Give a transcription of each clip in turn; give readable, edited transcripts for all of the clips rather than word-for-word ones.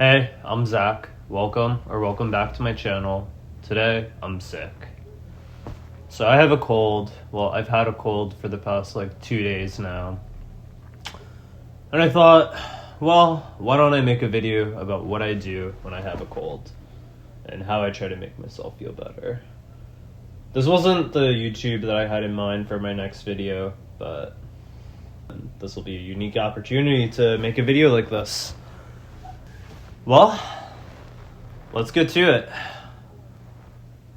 Hey, I'm Zach. Welcome back to my channel. Today, I'm sick. So I have a cold. Well, I've had a cold for the past 2 days now. And I thought, well, why don't I make a video about what I do when I have a cold and how I try to make myself feel better. This wasn't the YouTube that I had in mind for my next video, but this will be a unique opportunity to make a video like this. Well, let's get to it.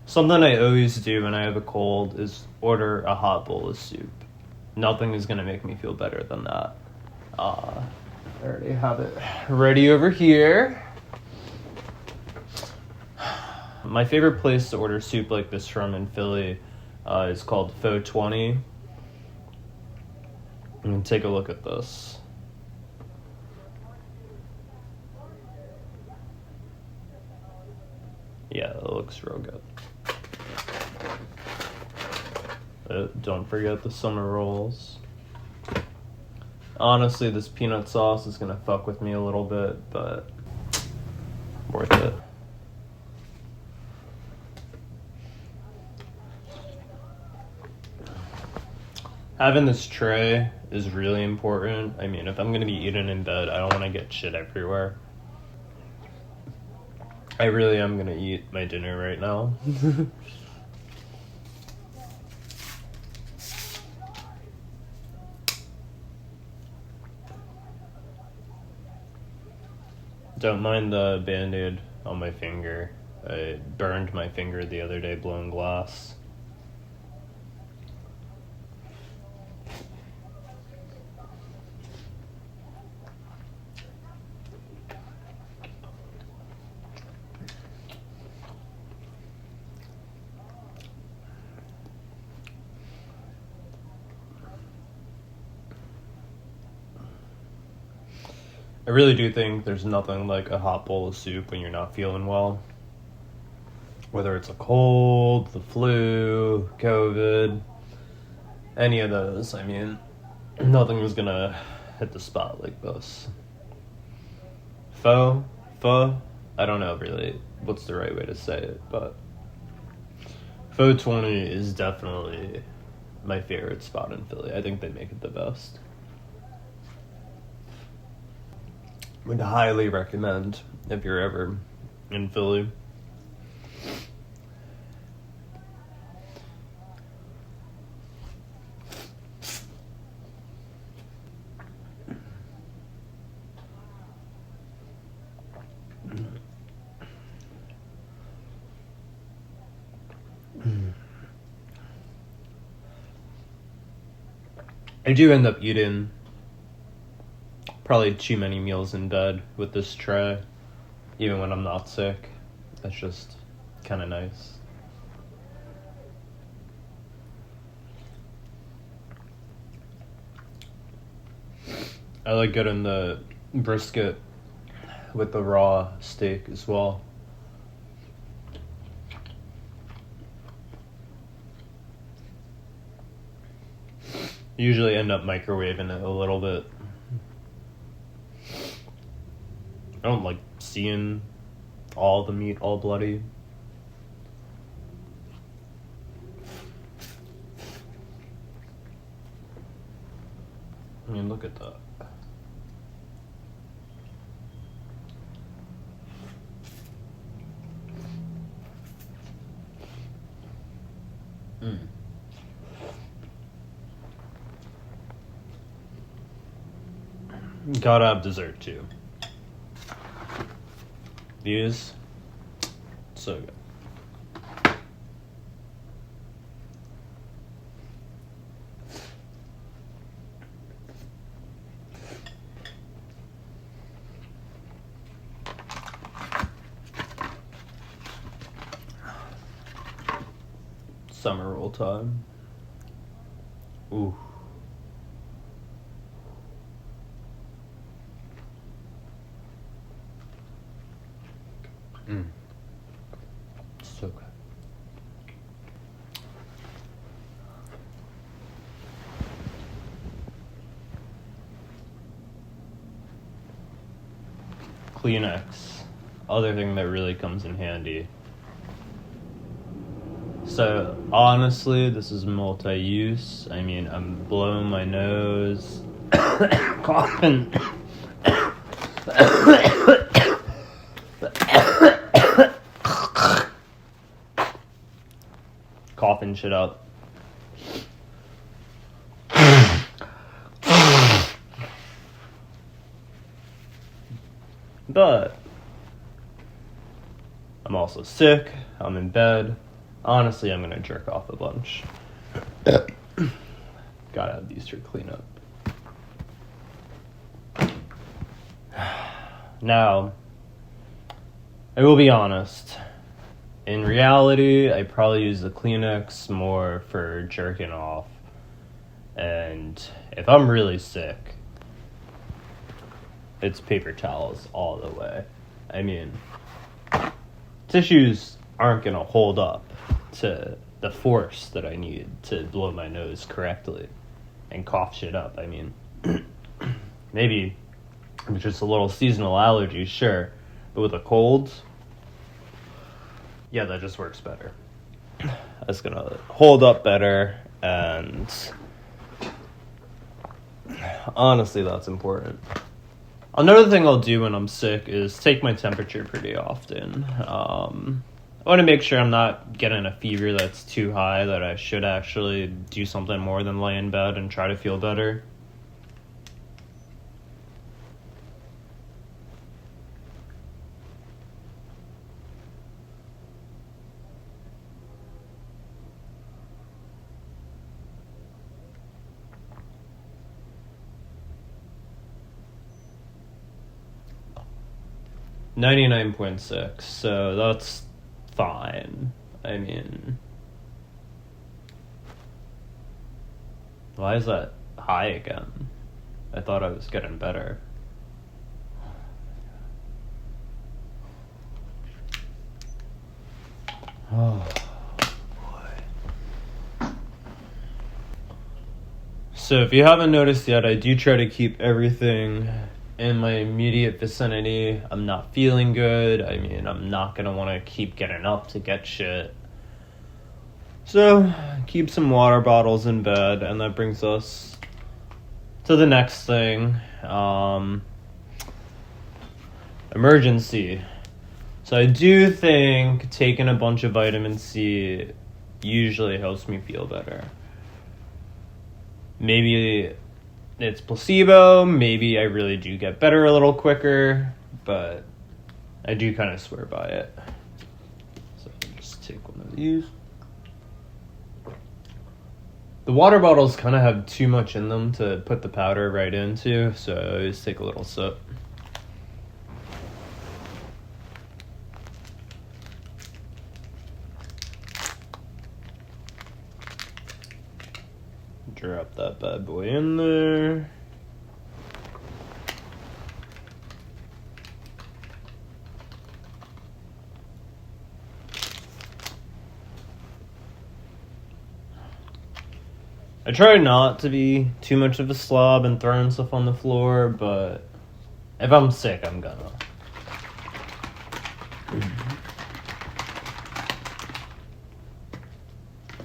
Something I always do when I have a cold is order a hot bowl of soup. Nothing is going to make me feel better than that. I already have it ready over here. My favorite place to order soup like this from in Philly is called 420. And take a look at this. Yeah, it looks real good. Don't forget the summer rolls. Honestly, this peanut sauce is gonna fuck with me a little bit, but worth it. Having this tray is really important. I mean, if I'm gonna be eating in bed, I don't wanna get shit everywhere. I really am gonna eat my dinner right now. Don't mind the band-aid on my finger. I burned my finger the other day blowing glass. I really do think there's nothing like a hot bowl of soup when you're not feeling well. Whether it's a cold, the flu, COVID, any of those. I mean, nothing was gonna hit the spot like this. Pho? I don't know really what's the right way to say it, but 420 is definitely my favorite spot in Philly. I think they make it the best. Would highly recommend if you're ever in Philly. I do end up eating probably too many meals in bed with this tray, even when I'm not sick. That's just kind of nice. I like getting the brisket with the raw steak as well. Usually end up microwaving it a little bit. I don't like seeing all the meat all bloody. I mean, look at that. Gotta have dessert too. These, so good. Summer roll time. Ooh. So good. kleenex. other thing that really comes in handy. So honestly, this is multi-use. I mean, I'm blowing my nose, coughing. Coughing shit up. But I'm also sick. I'm in bed. Honestly, I'm gonna jerk off a bunch. Gotta have these for cleanup. Now, I will be honest. In reality, I probably use the Kleenex more for jerking off. And if I'm really sick, it's paper towels all the way. I mean, tissues aren't gonna hold up to the force that I need to blow my nose correctly and cough shit up. I mean, maybe it's just a little seasonal allergy, sure, but with a cold, yeah, that just works better. That's gonna hold up better, and honestly, that's important. Another thing I'll do when I'm sick is take my temperature pretty often. I want to make sure I'm not getting a fever that's too high, that I should actually do something more than lay in bed and try to feel better. $99.6, so that's fine. I mean, why is that high again? I thought I was getting better. Oh, boy. So if you haven't noticed yet, I do try to keep everything in my immediate vicinity. I'm not feeling good. I mean, I'm not gonna want to keep getting up to get shit. So, keep some water bottles in bed, and that brings us to the next thing. Emergen-c. So I do think taking a bunch of vitamin C usually helps me feel better. Maybe it's placebo, maybe I really do get better a little quicker, but I do kind of swear by it. So I'll just take one of these. The water bottles kind of have too much in them to put the powder right into, so I always take a little sip. Drop that bad boy in there. I try not to be too much of a slob and throwing stuff on the floor, but if I'm sick, I'm gonna.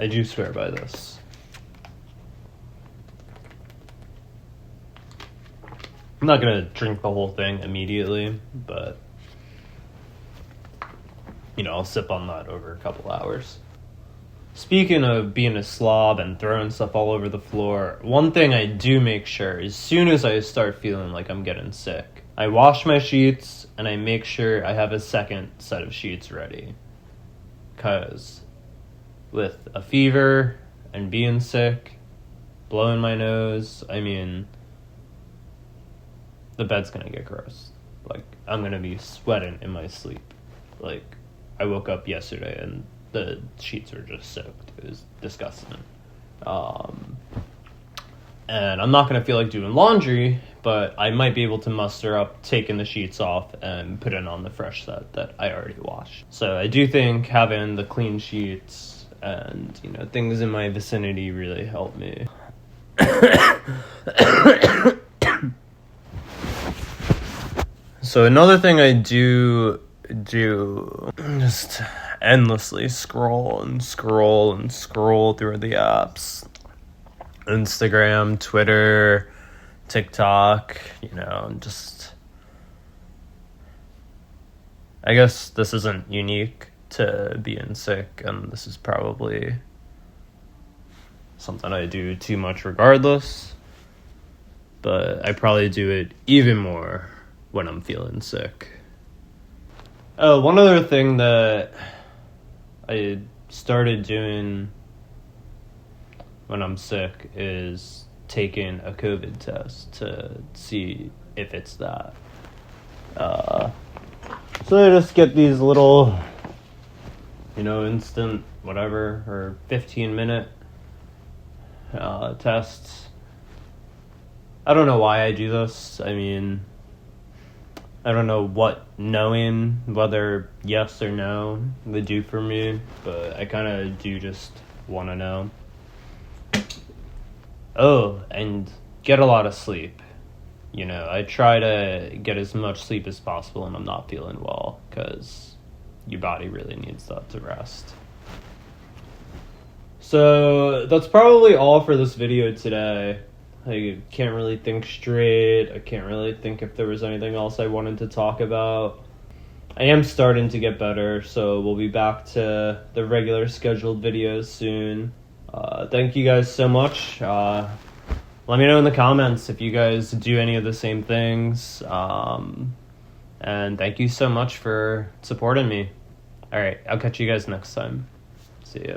I do swear by this. I'm not gonna drink the whole thing immediately, but I'll sip on that over a couple hours. Speaking of being a slob and throwing stuff all over the floor, one thing I do make sure, as soon as I start feeling like I'm getting sick, I wash my sheets and I make sure I have a second set of sheets ready. 'Cause with a fever and being sick, blowing my nose, I mean, the bed's gonna get gross. Like, I'm gonna be sweating in my sleep. Like, I woke up yesterday and the sheets were just soaked. It was disgusting. And I'm not gonna feel like doing laundry, but I might be able to muster up taking the sheets off and putting on the fresh set that I already washed. So I do think having the clean sheets and, things in my vicinity really help me. So another thing I do do just endlessly scroll and scroll and scroll through the apps. Instagram, Twitter, TikTok, just... I guess this isn't unique to being sick, and this is probably something I do too much regardless, but I probably do it even more when I'm feeling sick. Oh, one other thing that I started doing when I'm sick is taking a COVID test to see if it's that. So I just get these little, instant whatever, or 15-minute tests. I don't know why I do this. I mean, I don't know what knowing whether yes or no would do for me, but I kind of do just want to know. Oh, and get a lot of sleep. I try to get as much sleep as possible when I'm not feeling well, because your body really needs that to rest. So that's probably all for this video today. I can't really think straight. I can't really think if there was anything else I wanted to talk about. I am starting to get better, so we'll be back to the regular scheduled videos soon. Thank you guys so much. Let me know in the comments if you guys do any of the same things. And thank you so much for supporting me. Alright, I'll catch you guys next time. See ya.